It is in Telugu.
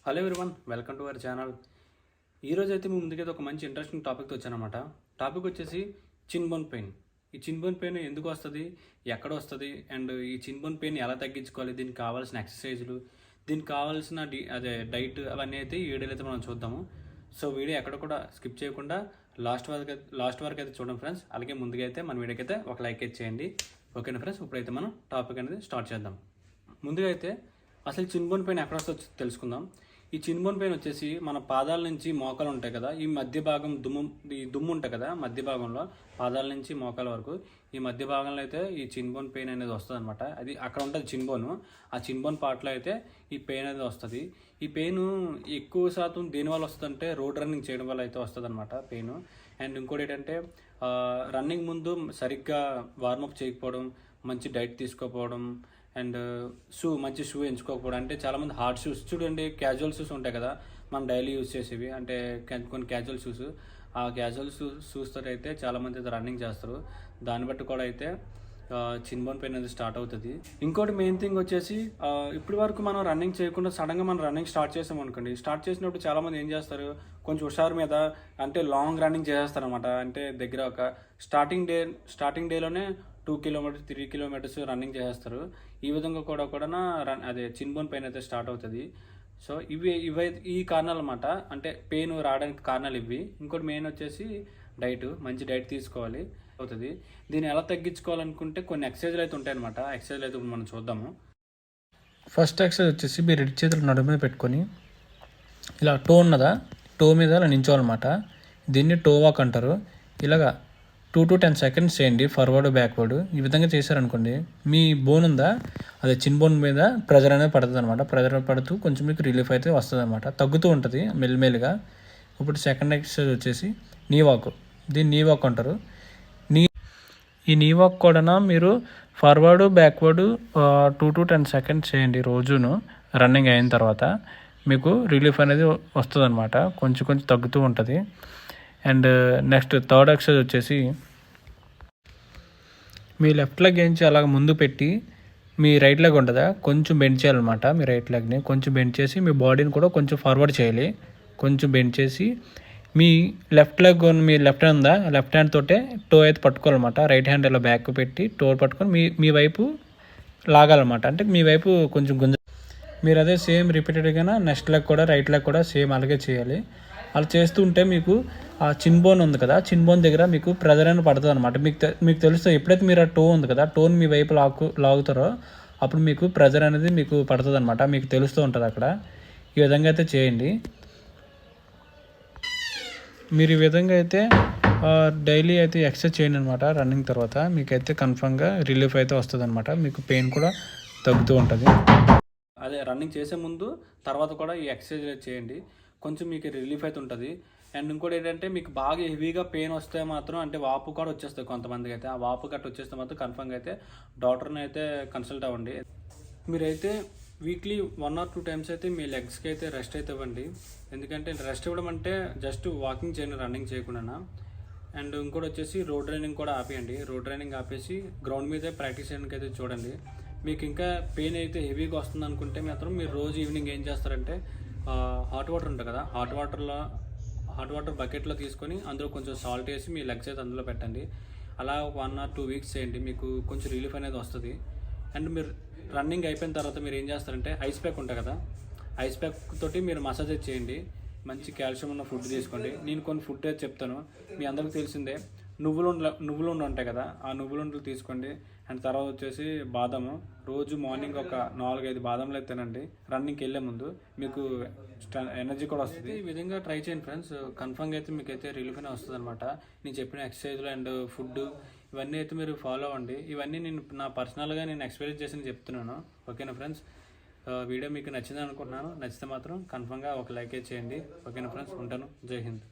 Hello everyone, welcome to our channel. ఈరోజు అయితే మీ ముందుకైతే ఒక మంచి ఇంట్రెస్టింగ్ టాపిక్తో వచ్చానమాట. టాపిక్ వచ్చేసి చిన్ బోన్ పెయిన్. ఈ చిన్ బోన్ పెయిన్ ఎందుకు వస్తుంది, ఎక్కడ వస్తుంది, అండ్ ఈ చిన్ బోన్ పెయిన్ ఎలా తగ్గించుకోవాలి, దీనికి కావాల్సిన ఎక్సర్సైజులు, దీనికి కావాల్సిన డైట్ అవన్నీ అయితే ఈ వీడియోలో అయితే మనం చూద్దాము. సో వీడియో ఎక్కడ కూడా స్కిప్ చేయకుండా లాస్ట్ వరకు అయితే చూడండి ఫ్రెండ్స్. అలాగే ముందుగా అయితే మన వీడియోకి అయితే ఒక లైక్ అయితే చేయండి. ఓకేనా ఫ్రెండ్స్, ఇప్పుడైతే మనం టాపిక్ అనేది స్టార్ట్ చేద్దాం. ముందుగా అయితే అసలు చిన్ బోన్ పెయిన్ ఎక్కడ వస్తుందో తెలుసుకుందాం. ఈ చిన్ బోన్ పెయిన్ వచ్చేసి మన పాదాల నుంచి మోకాలు ఉంటాయి కదా, ఈ మధ్య భాగం దుమ్ము ఉంటుంది కదా, మధ్య భాగంలో పాదాల నుంచి మోకాల వరకు ఈ మధ్య భాగంలో అయితే ఈ చిన్ బోన్ పెయిన్ అనేది వస్తుంది అనమాట. అది అక్కడ ఉంటుంది చిన్ బోను. ఆ చిన్ బోన్ పార్ట్లో అయితే ఈ పెయిన్ అనేది వస్తుంది. ఈ పెయిన్ ఎక్కువ శాతం దేనివల్ల వస్తుందంటే రోడ్ రన్నింగ్ చేయడం వల్ల అయితే వస్తుంది అనమాట పెయిన్. అండ్ ఇంకోటి ఏంటంటే రన్నింగ్ ముందు సరిగ్గా వార్మప్ చేయకపోవడం, మంచి డైట్ తీసుకోకపోవడం, అండ్ మంచి షూ ఎంచుకోకపోవడం. అంటే చాలామంది హార్డ్ షూస్ చూడండి, క్యాజువల్ షూస్ ఉంటాయి కదా మనం డైలీ యూజ్ చేసేవి, అంటే కొన్ని క్యాజువల్ షూస్. ఆ క్యాజువల్ షూస్ తోటి అయితే చాలామంది అయితే రన్నింగ్ చేస్తారు. దాన్ని బట్టి కూడా అయితే చిన్ బోన్ పెయిన్ అనేది స్టార్ట్ అవుతుంది. ఇంకోటి మెయిన్ థింగ్ వచ్చేసి ఇప్పటి వరకు మనం రన్నింగ్ చేయకుండా సడన్గా మనం రన్నింగ్ స్టార్ట్ చేసాం అనుకోండి. స్టార్ట్ చేసినప్పుడు చాలామంది ఏం చేస్తారు, కొంచెం హుషారు మీద అంటే లాంగ్ రన్నింగ్ చేసేస్తారు అనమాట. అంటే దగ్గర ఒక స్టార్టింగ్ డేలోనే 2 కిలోమీటర్స్ 3 కిలోమీటర్స్ రన్నింగ్ చేసేస్తారు. ఈ విధంగా కూడా అదే చిన్ బోన్ పెయిన్ అయితే స్టార్ట్ అవుతుంది. సో ఇవి ఈ కారణాలు అన్నమాట, అంటే పెయిన్ రావడానికి కారణాలు ఇవి. ఇంకోటి మెయిన్ వచ్చేసి మంచి డైట్ తీసుకోవాలి అవుతుంది. దీన్ని ఎలా తగ్గించుకోవాలనుకుంటే కొన్ని ఎక్సర్సైజ్లు అయితే ఉంటాయన్నమాట. ఎక్సర్సైజ్లు అయితే మనం చూద్దాము. ఫస్ట్ ఎక్సర్సైజ్ వచ్చేసి మీరు రెండు చేతులు నడుము మీద పెట్టుకొని ఇలా టో మీద ఇలా నించోవాలన్నమాట. దీన్ని టో వాక్ అంటారు. ఇలాగా 2 to 10 seconds చేయండి, ఫార్వర్డ్ బ్యాక్వర్డ్. ఈ విధంగా చేశారనుకోండి, మీ బోన్ ఉందా అదే చిన్ బోన్ మీద ప్రెజర్ అనేది పడుతుంది అనమాట. ప్రెజర్ పడుతూ కొంచెం మీకు రిలీఫ్ అయితే వస్తుంది అనమాట, తగ్గుతూ ఉంటుంది మెల్లిమెల్లిగా. ఇప్పుడు సెకండ్ ఎక్సర్సైజ్ వచ్చేసి నీ వాక్. దీన్ని నీ వాక్ అంటారు. ఈ నీ వాక్ కూడా మీరు ఫార్వర్డ్ బ్యాక్వర్డ్ 2 to 10 seconds చేయండి రోజును. రన్నింగ్ అయిన తర్వాత మీకు రిలీఫ్ అనేది వస్తుంది అనమాట, కొంచెం తగ్గుతూ ఉంటుంది. అండ్ నెక్స్ట్ థర్డ్ ఎక్సర్సైజ్ వచ్చేసి మీ లెఫ్ట్ లెగ్ ఏంచి అలాగ ముందు పెట్టి మీ రైట్ లెగ్ ఉంటుందా కొంచెం బెండ్ చేయాలన్నమాట. మీ రైట్ లెగ్ని కొంచెం బెండ్ చేసి మీ బాడీని కూడా కొంచెం ఫార్వర్డ్ చేయాలి. కొంచెం బెండ్ చేసి మీ లెఫ్ట్ హ్యాండ్ ఉందా, లెఫ్ట్ హ్యాండ్ తోటే టో అయితే పట్టుకోవాలన్నమాట. రైట్ హ్యాండ్ ఇలా బ్యాక్ పెట్టి టో పట్టుకొని మీ వైపు లాగాలన్నమాట. అంటే మీ వైపు కొంచెం మీరు అదే సేమ్ రిపీటెడ్గా నెక్స్ట్ లెగ్ కూడా రైట్ లెగ్ కూడా సేమ్ అలాగే చేయాలి. అలా చేస్తుంటే మీకు ఆ చిన్ బోన్ ఉంది కదా, చిన్ బోన్ దగ్గర మీకు ప్రెజర్ అనేది పడుతుంది అనమాట. మీకు తెలుస్తుంది, ఎప్పుడైతే మీరు ఆ టో ఉంది కదా, టోన్ మీ వైపు లాగుతారో అప్పుడు మీకు ప్రెజర్ అనేది మీకు పడుతుంది అనమాట. మీకు తెలుస్తూ ఉంటుంది అక్కడ. ఈ విధంగా అయితే చేయండి. మీరు ఈ విధంగా అయితే డైలీ అయితే ఎక్సర్సైజ్ చేయండి అనమాట. రన్నింగ్ తర్వాత మీకైతే కన్ఫర్మ్గా రిలీఫ్ అయితే వస్తుంది అనమాట. మీకు పెయిన్ కూడా తగ్గుతూ ఉంటుంది. అదే రన్నింగ్ చేసే ముందు తర్వాత కూడా ఈ ఎక్సర్సైజ్ చేయండి, కొంచెం మీకు రిలీఫ్ అయితే ఉంటుంది. అండ్ ఇంకోటి ఏంటంటే మీకు బాగా హెవీగా పెయిన్ వస్తే మాత్రం, అంటే వాపు కూడా వచ్చేస్తుంది కొంతమందికి అయితే, ఆ వాపు గట్ట వచ్చేస్తే మాత్రం కన్ఫర్మ్గా అయితే డాక్టర్ని అయితే కన్సల్ట్ అవ్వండి. మీరైతే వీక్లీ 1 or 2 times అయితే మీ లెగ్స్కి అయితే రెస్ట్ అయితే ఇవ్వండి. ఎందుకంటే రెస్ట్ ఇవ్వడం అంటే జస్ట్ వాకింగ్ చేయండి, రన్నింగ్ చేయకుండా. అండ్ ఇంకోటి వచ్చేసి రోడ్ రన్నింగ్ కూడా ఆపేయండి. రోడ్ రన్నింగ్ ఆపేసి గ్రౌండ్ మీదే ప్రాక్టీస్ చేయడానికి అయితే చూడండి. మీకు ఇంకా పెయిన్ అయితే హెవీగా వస్తుంది అనుకుంటే మాత్రం మీరు రోజు ఈవినింగ్ ఏం చేస్తారంటే హాట్ వాటర్ ఉంటుంది కదా, హాట్ వాటర్ బకెట్లో తీసుకొని అందులో కొంచెం సాల్ట్ వేసి మీ లెగ్స్ అయితే అందులో పెట్టండి. అలా 1 or 2 weeks చేయండి, మీకు కొంచెం రిలీఫ్ అనేది వస్తుంది. అండ్ మీరు రన్నింగ్ అయిపోయిన తర్వాత మీరు ఏం చేస్తారంటే ఐస్ ప్యాక్ ఉంటుంది కదా, ఐస్ ప్యాక్ తోటి మీరు మసాజ్ చేయండి. మంచి కాల్షియం ఉన్న ఫుడ్ తీసుకోండి. నేను కొన్ని ఫుడ్ అయితే చెప్తాను, మీ అందరికీ తెలిసిందే. నువ్వులు ఉంటాయి కదా, ఆ నువ్వులుండలు తీసుకోండి. అండ్ తర్వాత వచ్చేసి బాదము, రోజు మార్నింగ్ ఒక 4-5 బాదంలు అయితే తినండి. రన్నింగ్కి వెళ్ళే ముందు మీకు ఎనర్జీ కూడా వస్తుంది. ఈ విధంగా ట్రై చేయండి ఫ్రెండ్స్, కన్ఫర్మ్గా అయితే మీకు అయితే రిలీఫ్ అనే వస్తుంది అనమాట. నేను చెప్పిన ఎక్సర్సైజ్లు అండ్ ఫుడ్ ఇవన్నీ అయితే మీరు ఫాలో అవ్వండి. ఇవన్నీ నేను నా పర్సనల్గా ఎక్స్పీరియన్స్ చేసి చెప్తున్నాను. ఓకేనా ఫ్రెండ్స్, వీడియో మీకు నచ్చిందని అనుకుంటున్నాను. నచ్చితే మాత్రం కన్ఫర్మ్గా ఒక లైక్ చేయండి. ఓకేనా ఫ్రెండ్స్, ఉంటాను. జై హింద్.